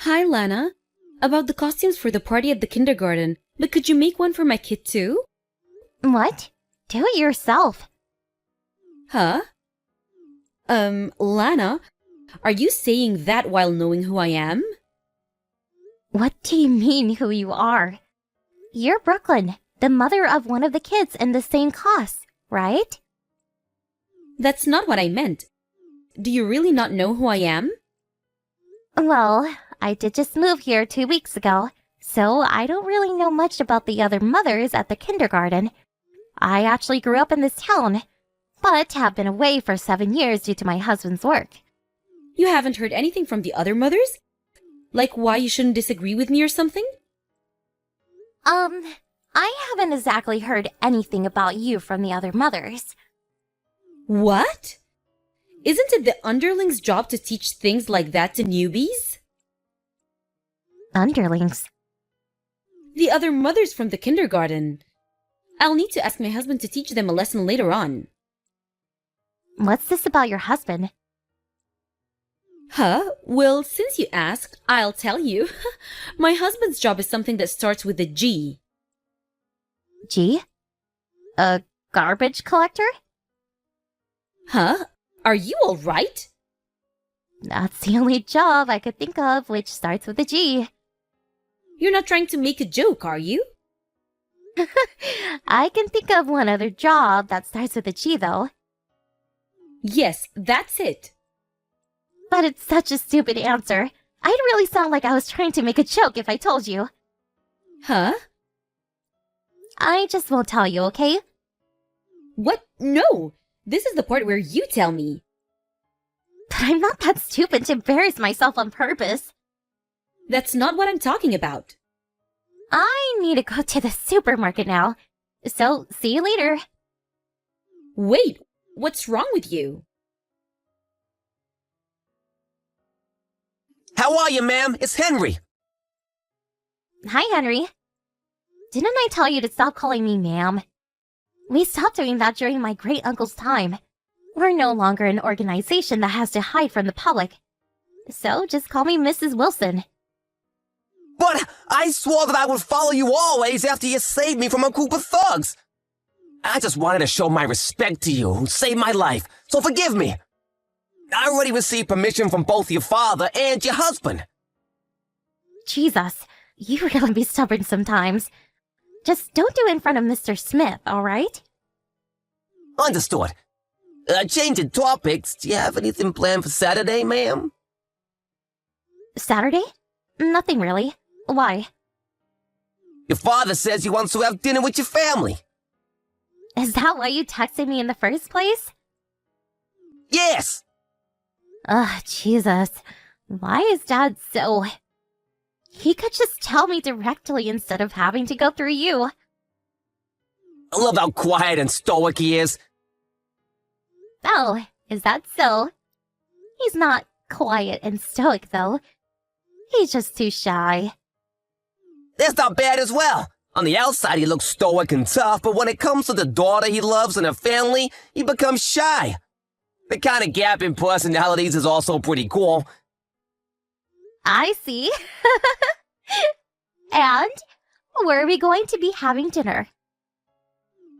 Hi, Lana. About the costumes for the party at the kindergarten, but could you make one for my kid too? What? Do it yourself. Huh? Lana, are you saying that while knowing who I am? What do you mean who you are? You're Brooklyn, the mother of one of the kids in the same class, right? That's not what I meant. Do you really not know who I am? Well, I did just move here 2 weeks ago, so I don't really know much about the other mothers at the kindergarten. I actually grew up in this town, but have been away for 7 years due to my husband's work. You haven't heard anything from the other mothers? Like why you shouldn't disagree with me or something? I haven't exactly heard anything about you from the other mothers. What? Isn't it the underling's job to teach things like that to newbies? Underlings? The other mothers from the kindergarten. I'll need to ask my husband to teach them a lesson later on. What's this about your husband? Huh? Well, since you asked, I'll tell you. My husband's job is something that starts with a G. G? A garbage collector? Huh? Are you all right? That's the only job I could think of which starts with a G. You're not trying to make a joke, are you? I can think of one other job that starts with a G, though. Yes, that's it. But it's such a stupid answer. I'd really sound like I was trying to make a joke if I told you. Huh? I just won't tell you, okay? What? No! This is the part where you tell me. But I'm not that stupid to embarrass myself on purpose. That's not what I'm talking about. I need to go to the supermarket now. So, see you later. Wait, what's wrong with you? How are you, ma'am? It's Henry. Hi, Henry. Didn't I tell you to stop calling me ma'am? We stopped doing that during my great-uncle's time. We're no longer an organization that has to hide from the public. So just call me Mrs. Wilson. But I swore that I would follow you always after you saved me from a group of thugs. I just wanted to show my respect to you who saved my life, so forgive me. I already received permission from both your father and your husband. Jesus, you really be stubborn sometimes. Just don't do it in front of Mr. Smith, alright? Understood. Changing topics, do you have anything planned for Saturday, ma'am? Saturday? Nothing really. Why? Your father says he wants to have dinner with your family. Is that why you texted me in the first place? Yes! Ugh, Jesus. Why is Dad so... He could just tell me directly instead of having to go through you. I love how quiet and stoic he is. Oh, is that so? He's not quiet and stoic, though. He's just too shy. That's not bad as well. On the outside, he looks stoic and tough, but when it comes to the daughter he loves and her family, he becomes shy. The kind of gap in personalities is also pretty cool. I see. And where are we going to be having dinner?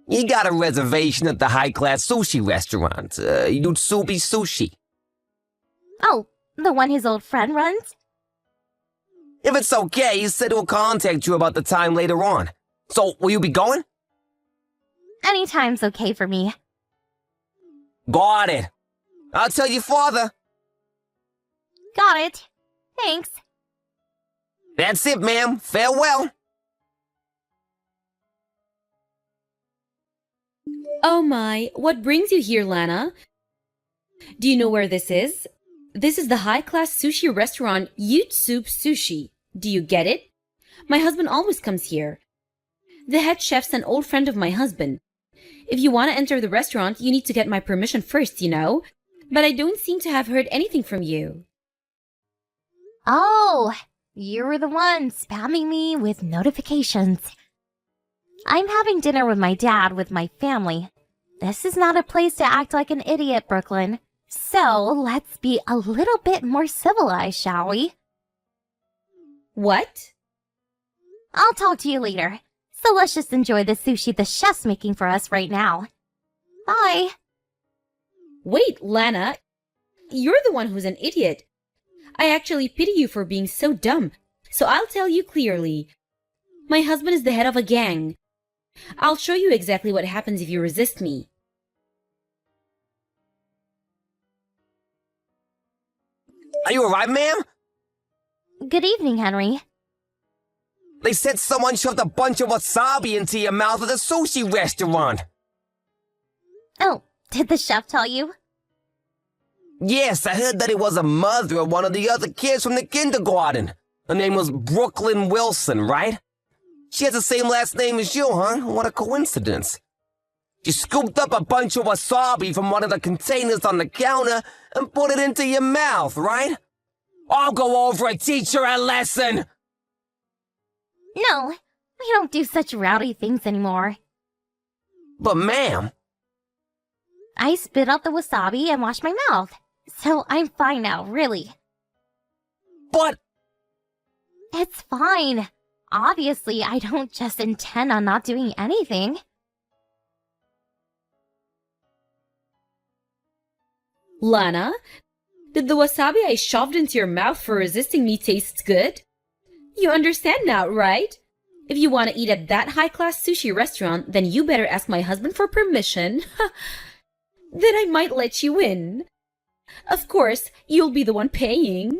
You got a reservation at the high-class sushi restaurant, Yutsubi Sushi. Oh, the one his old friend runs? If it's okay, he said he'll contact you about the time later on. So, will you be going? Anytime's okay for me. Got it. I'll tell your father. Got it. Thanks. That's it, ma'am. Farewell. Oh my, what brings you here, Lana? Do you know where this is? This is the high-class sushi restaurant Yutsup Sushi. Do you get it? My husband always comes here. The head chef's an old friend of my husband. If you want to enter the restaurant, you need to get my permission first, you know? But I don't seem to have heard anything from you. Oh, you were the one spamming me with notifications. I'm having dinner with my dad with my family. This is not a place to act like an idiot, Brooklyn. So let's be a little bit more civilized, shall we? What? I'll talk to you later. So let's just enjoy the sushi the chef's making for us right now. Bye. Wait, Lana. You're the one who's an idiot. I actually pity you for being so dumb. So I'll tell you clearly. My husband is the head of a gang. I'll show you exactly what happens if you resist me. Are you alright, ma'am? Good evening, Henry. They said someone shoved a bunch of wasabi into your mouth at a sushi restaurant. Oh, did the chef tell you? Yes, I heard that it was a mother of one of the other kids from the kindergarten. Her name was Brooklyn Wilson, right? She has the same last name as you, huh? What a coincidence. You scooped up a bunch of wasabi from one of the containers on the counter and put it into your mouth, right? I'll go over and teach her a lesson! No, we don't do such rowdy things anymore. But ma'am... I spit out the wasabi and washed my mouth. So I'm fine now, really. But... It's fine. Obviously, I don't just intend on not doing anything. Lana, did the wasabi I shoved into your mouth for resisting me taste good? You understand now, right? If you want to eat at that high-class sushi restaurant, then you better ask my husband for permission. Then I might let you in. Of course, you'll be the one paying.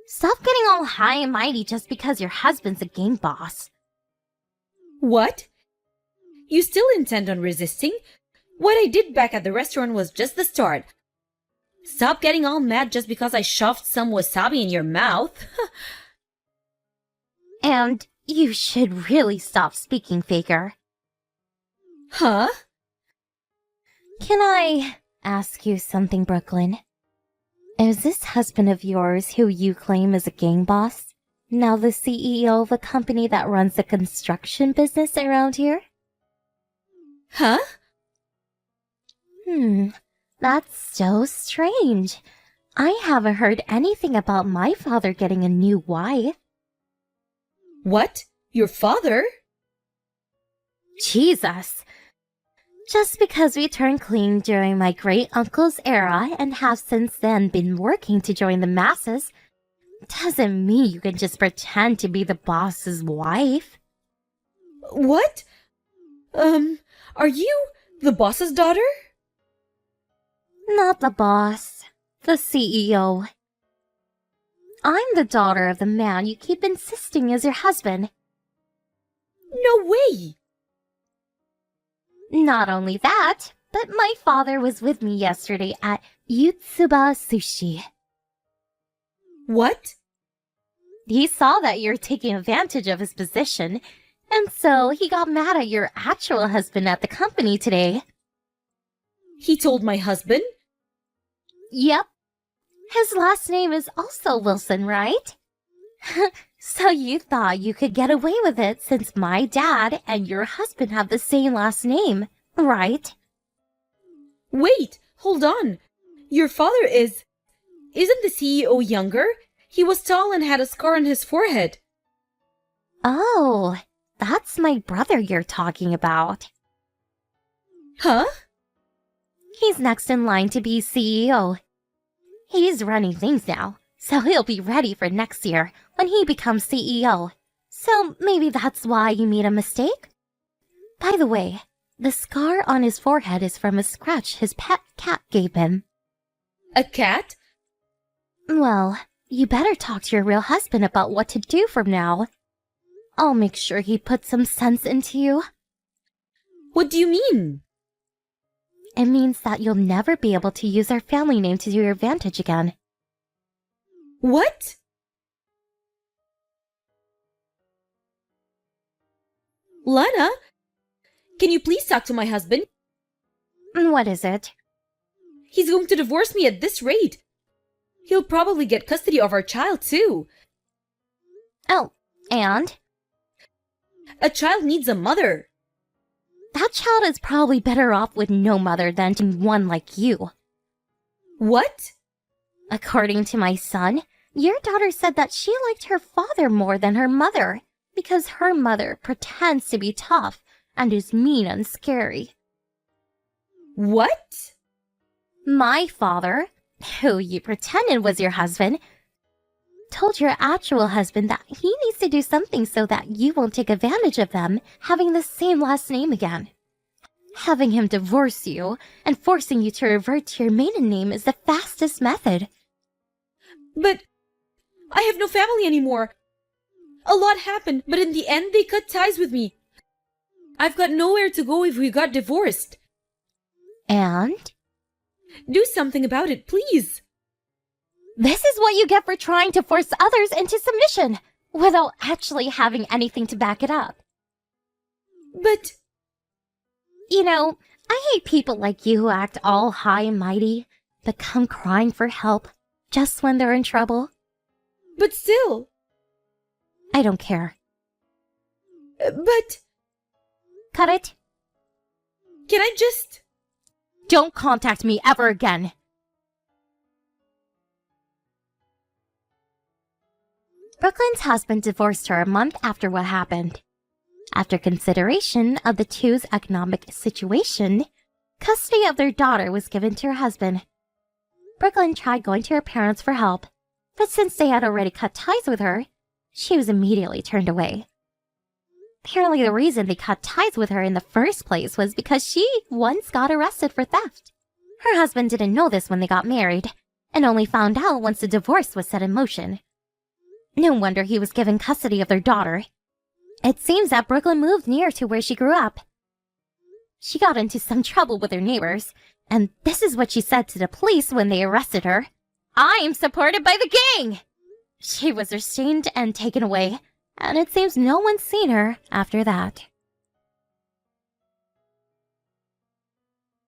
Stop getting all high and mighty just because your husband's a gang boss. What? You still intend on resisting? What I did back at the restaurant was just the start. Stop getting all mad just because I shoved some wasabi in your mouth. And you should really stop speaking, Faker. Huh? Can I ask you something, Brooklyn? Is this husband of yours who you claim is a gang boss now the CEO of a company that runs a construction business around here? Huh? That's so strange. I haven't heard anything about my father getting a new wife. What? Your father? Jesus. Just because we turned clean during my great-uncle's era and have since then been working to join the masses, doesn't mean you can just pretend to be the boss's wife. What? Are you the boss's daughter? Not the boss, the CEO. I'm the daughter of the man you keep insisting is your husband. No way! Not only that, but my father was with me yesterday at Yutsuba Sushi. What? He saw that you're taking advantage of his position, and so he got mad at your actual husband at the company today. He told my husband? Yep. His last name is also Wilson, right? So you thought you could get away with it since my dad and your husband have the same last name, right? Wait, hold on. Your father is... Isn't the CEO younger? He was tall and had a scar on his forehead. Oh, that's my brother you're talking about. Huh? He's next in line to be CEO. He's running things now, so he'll be ready for next year when he becomes CEO. So maybe that's why you made a mistake? By the way, the scar on his forehead is from a scratch his pet cat gave him. A cat? Well, you better talk to your real husband about what to do from now. I'll make sure he puts some sense into you. What do you mean? It means that you'll never be able to use our family name to your advantage again. What? Lana? Can you please talk to my husband? What is it? He's going to divorce me at this rate. He'll probably get custody of our child, too. Oh, and? A child needs a mother. That child is probably better off with no mother than one like you. What? According to my son, Your daughter said that she liked her father more than her mother because her mother pretends to be tough and is mean and scary. What? My father, who you pretended was your husband, told your actual husband that he needs to do something so that you won't take advantage of them having the same last name again. Having him divorce you and forcing you to revert to your maiden name is the fastest method. But I have no family anymore. A lot happened, but in the end they cut ties with me. I've got nowhere to go if we got divorced. And? Do something about it, please. This is what you get for trying to force others into submission without actually having anything to back it up. But... You know, I hate people like you who act all high and mighty, but come crying for help just when they're in trouble. But still... I don't care. But... Cut it. Can I just... Don't contact me ever again. Brooklyn's husband divorced her a month after what happened. After consideration of the two's economic situation, custody of their daughter was given to her husband. Brooklyn tried going to her parents for help, but since they had already cut ties with her, she was immediately turned away. Apparently the reason they cut ties with her in the first place was because she once got arrested for theft. Her husband didn't know this when they got married, and only found out once the divorce was set in motion. No wonder he was given custody of their daughter. It seems that Brooklyn moved near to where she grew up. She got into some trouble with her neighbors, and this is what she said to the police when they arrested her. "I'm supported by the gang!" She was restrained and taken away, and it seems no one's seen her after that.